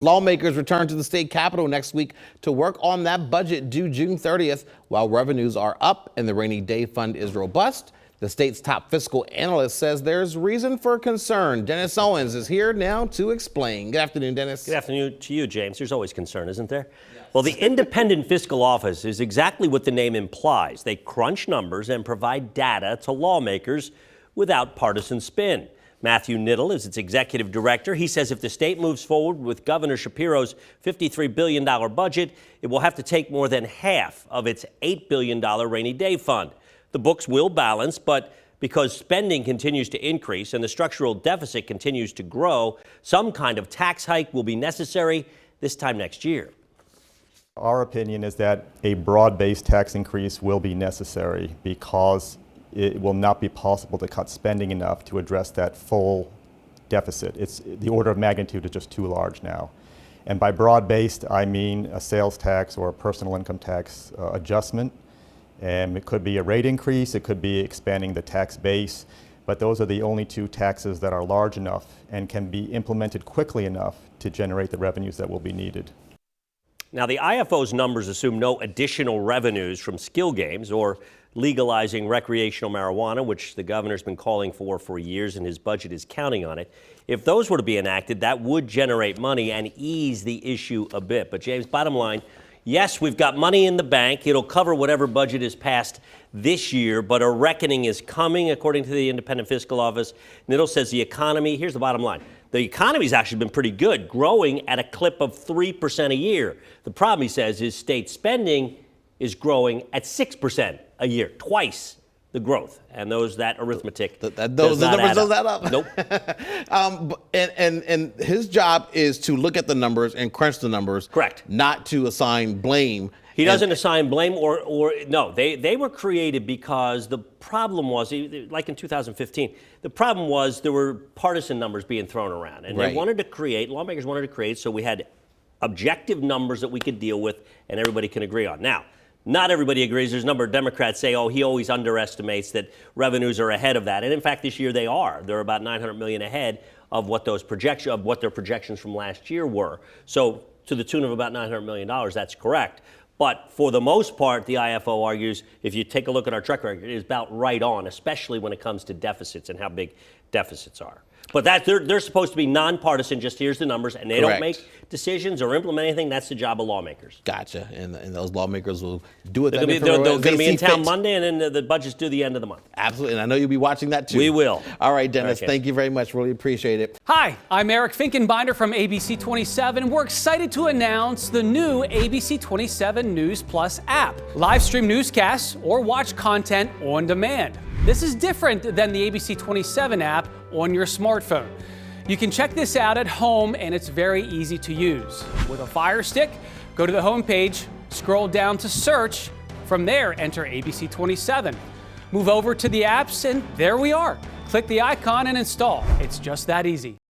Lawmakers return to the state capitol next week to work on that budget due June 30th. While revenues are up and the rainy day fund is robust, the state's top fiscal analyst says there's reason for concern. Dennis Owens is here now to explain. Good afternoon, Dennis. Good afternoon to you, James. There's always concern, isn't there? Yes. Well, the Independent Fiscal Office is exactly what the name implies. They crunch numbers and provide data to lawmakers without partisan spin. Matthew Niddle is its executive director. He says if the state moves forward with Governor Shapiro's $53 billion budget, it will have to take more than half of its $8 billion rainy day fund. The books will balance, but because spending continues to increase and the structural deficit continues to grow, some kind of tax hike will be necessary this time next year. Our opinion is that a broad-based tax increase will be necessary because it will not be possible to cut spending enough to address that full deficit. The order of magnitude is just too large now. And by broad-based, I mean a sales tax or a personal income tax adjustment. And it could be a rate increase, it could be expanding the tax base, but those are the only two taxes that are large enough and can be implemented quickly enough to generate the revenues that will be needed. Now, the IFO's numbers assume no additional revenues from skill games or legalizing recreational marijuana, which the governor's been calling for years, and his budget is counting on it. If those were to be enacted, that would generate money and ease the issue a bit. But, James, bottom line, yes, we've got money in the bank. It'll cover whatever budget is passed this year, but a reckoning is coming, according to the Independent Fiscal Office. Niddle says the economy, here's the bottom line, the economy's actually been pretty good, growing at a clip of 3% a year. The problem, he says, is state spending is growing at 6% a year, twice the growth. And that arithmetic those numbers don't add up. Nope. And his job is to look at the numbers and crunch the numbers. Correct. Not to assign blame. He doesn't assign blame or no. They were created because the problem was, like in 2015, the problem was there were partisan numbers being thrown around. And right. They wanted to create, lawmakers wanted to create, so we had objective numbers that we could deal with and everybody can agree on. Now, not everybody agrees. There's a number of Democrats say, oh, he always underestimates that revenues are ahead of that. And in fact, this year they are. They're about $900 million ahead of what their projections from last year were. So to the tune of about $900 million, that's correct. But for the most part, the IFO argues, if you take a look at our track record, it is about right on, especially when it comes to deficits and how big deficits are. But they're supposed to be nonpartisan, just here's the numbers, and they don't make decisions or implement anything. That's the job of lawmakers. Gotcha. And those lawmakers will do it. They're going to be in town Monday, and then the budget's due the end of the month. Absolutely. And I know you'll be watching that, too. We will. All right, Dennis, thank you very much. Really appreciate it. Hi, I'm Eric Finkenbinder from ABC 27. We're excited to announce the new ABC 27 News Plus app. Live stream newscasts or watch content on demand. This is different than the ABC 27 app on your smartphone. You can check this out at home, and it's very easy to use. With a Fire Stick, go to the homepage, scroll down to search. From there, enter ABC 27. Move over to the apps, and there we are. Click the icon and install. It's just that easy.